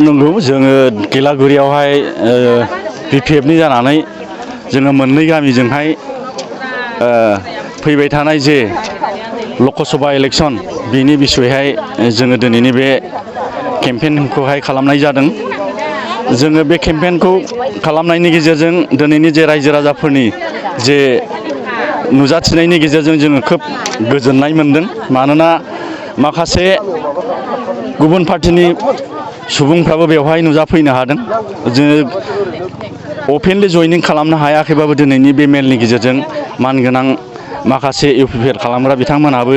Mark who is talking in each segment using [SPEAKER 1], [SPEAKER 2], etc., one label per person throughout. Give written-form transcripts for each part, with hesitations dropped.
[SPEAKER 1] नंगौ जोङो गेलागुरियावहाय बिपिएफनि जानानै जोङो मोननै गामिजोंहाय फैबाय थानाय जे लकसभा इलेक्सन बिनि बिसयहाय जोङो दिनैनि बे केम्पेइनखौहाय खालामनाय जादों। जोङो बे केम्पेइनखौ खालामनायनि गेजेरजों दिनैनि जे रायजो राजाफोरनि जे नुजाथिनायनि गेजेरजों जोङो खोब गोजोननाय मोनदों। मानोना माखासे गुबुन पार्टिनि सुबुंफ्राबो बेवहाय नुजाफैनो हादों। जोङो अपेनलि जयनिं खालामनो हायाखैबाबो दिनैनि बे मेलनि गेजेरजों मानगोनां माखासे इउपिपिएल खालामग्रा बिथांमोनहाबो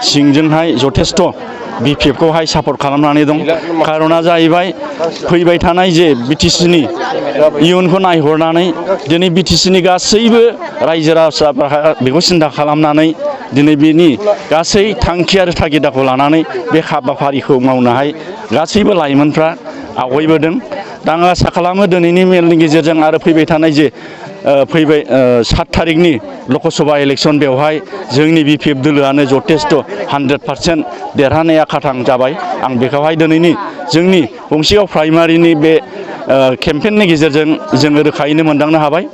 [SPEAKER 1] सिंजोंहाय जथेस्थ' बिपिएफखौहाय सापर्ट खालामनानै दं। खारना जाहैबाय फैबाय थानाय जे बिटिसिनि इयुनखौ नायहरनानै दिनै बिटिसिनि गासैबो रायजो राजाफ्रा बेखौ सिन्था खालामनानै दिनै बेनि गासै थांखि आरो थागिदाखौ लानानै बे हाबाफारिखौ मावनोहाय गासैबो लाइमोनफ्रा आवगायबोदों। दा आं आसा खालामो दिनैनि मेलनि गेजेरजों आरो फैबाय थानाय जे 7 थारिखनि लकसभा इलेक्सन बेवहाय जोंनि बिपिएफ दोलोआनो जथेस्थ' 100% देरहानाया खाथां जाबाय। आं बेखौहाय दिनैनि जोंनि गंसेगाव प्राइमारिनि बे केम्पेइननि गेजेरजों जोङो रोखायैनो मोनदांनो हाबाय।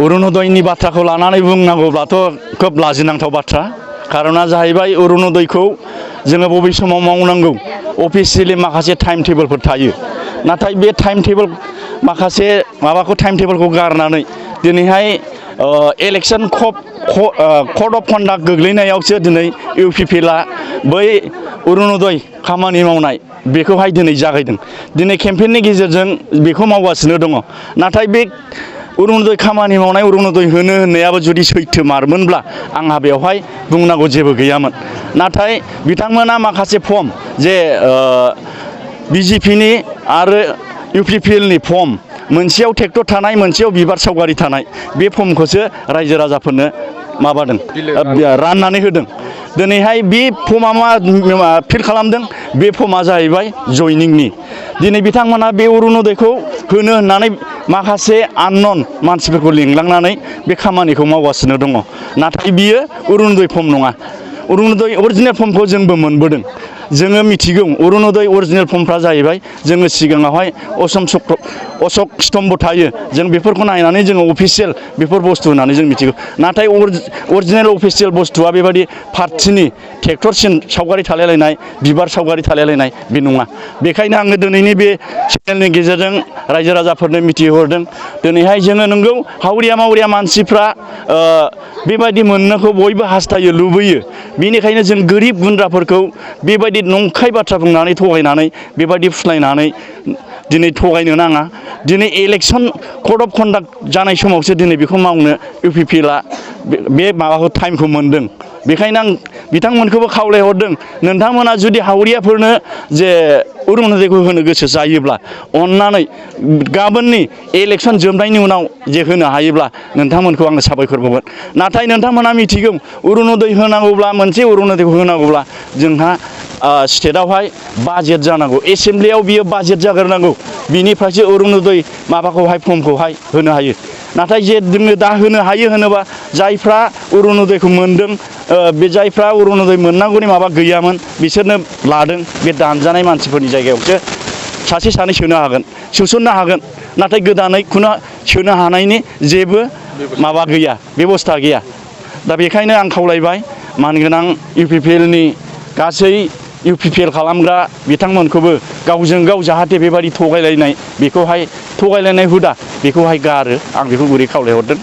[SPEAKER 1] अरुनदयनि बाथ्राखौ लानानै बुंनांगौब्लाथ' खोब लाजिनांथाव बाथ्रा। खारना जाहैबाय अरुनदयखौ जोङो बबे समाव मावनांगौ अफिसियेलि माखासे टाइम टेबोलफोर थायो। नाथाय बे टाइम टेबोल माखासे माबाखौ टाइम टेबोलखौ गारनानै दिनैहाय इलेक्सन कड अफ कन्डाक्ट गोग्लैनायावसो दिनै इउपिपिएलआ बै अरुनदय खामानि मावनाय बेखौहाय दिनै जागायदों। दिनै केम्पेइननि गेजेरजों बेखौ मावगासिनो दङ। नाथाय बे अरुनदय खामानि मावनाय अरुनदय होनो होननायाबो जुदि सैथो मारमोनब्ला आंहा बेवहाय बुंनांगौ जेबो गैयामोन। नाथाय बिथांमोना माखासे फर्म जे बिजेपिनि आरो इउपिपिएलनि फर्म मोनसेयाव ट्रेक्टर थानाय मोनसेयाव बिबार सावगारि थानाय बे फर्मखौसो रायजो राजाफोरनो माबादों राननानै होदों। दिनैहाय बे फर्मा मा फिल खालामदों बे फर्मा जाहैबाय जयनिंनि। दिनै बिथांमोना बे अरुनदयखौ होनो होननानै माखासे आननन मानसिफोरखौ लिंलांनानै बे खामानिखौ मावगासिनो दङ। नाथाय बियो अरुनदय फर्म नङा। अरुनदय अरिजिनेल फर्मखौ जोंबो मोनबोदों। जोङो मिथिगौ अरुनदय अरिजिनेल फर्मफ्रा जाहैबाय जोङो सिगाङावहाय अशक स्तम्भ थायो। जों बेफोरखौ नायनानै जोङो अफिसियेल बेफोर बुस्थु होननानै जों मिथिगौ। नाथाय अरिजिनेल अफिसियेल बुस्थुआ बेबायदि पार्टिनि ट्रेक्टर सावगारि थालायलायनाय बिबार सावगारि थालायलायनाय बे नङा। बेखायनो आङो दिनैनि बे चेनेलनि गेजेरजों रायजो राजाफोरनो मिथिहरदों। दिनैहाय जोङो नंगौ हावरिया मावरिया मानसिफ्रा बेबायदि मोननोखौ बयबो हास्थायो लुबैयो। बेनिखायनो जों गोरिब गुन्द्राफोरखौ बेबायदि नंखाय बाथ्रा बुंनानै थगायनानै बेबायदि फुस्लायनानै दिनै थगायनो नाङा। दिनै इलेक्सन कड अफ कन्डाक्ट जानाय समावसो दिनै बेखौ मावनो इउपिपिएलआ बे माबाखौ टाइमखौ मोनदों। बेखायनो आं बिथांमोनखौबो खावलायहरदों नोंथांमोना जुदि हावरियाफोरनो जे अरुनदयखौ होनो गोसो जायोब्ला अननानै गाबोननि इलेक्सन जोबनायनि उनाव जे होनो हायोब्ला नोंथांमोनखौ आङो साबायखर बावगोन। नाथाय नोंथांमोना मिथिगौ अरुनदय होनांगौब्ला मोनसे अरुनदयखौ होनांगौब्ला जोंहा स्टेटआवहाय बाजेट जानांगौ। एसेमब्लियाव बियो बाजेट जाग्रोनांगौ। बिनिफ्रायसो अरुनदय माबाखौहाय फर्मखौहाय होनो हायो। नाथाय जे जोङो दा होनो हायो होनोबा जायफ्रा अरुनदयखौ मोनदों बे जायफ्रा अरुनदय मोननांगौनि माबा गैयामोन बिसोरनो लादों। बे दानजानाय मानसिफोरनि जायगायावसो सासे सानै सोनो हागोन सोसननो हागोन। नाथाय गोदानै खुनु सोनो हानायनि जेबो माबा गैया बेबस्था गैया। दा बेखायनो आं खावलायबाय मानगोनां इउपिपिएलनि गासै इउपिपिएल खालामग्रा बिथांमोनखौबो गावजों गाव जाहाथे बेबायदि थगायलायनाय बेखौहाय थगायलायनाय हुदा बेखौहाय गारो। आं बेखौ गुरै खावलायहरदों।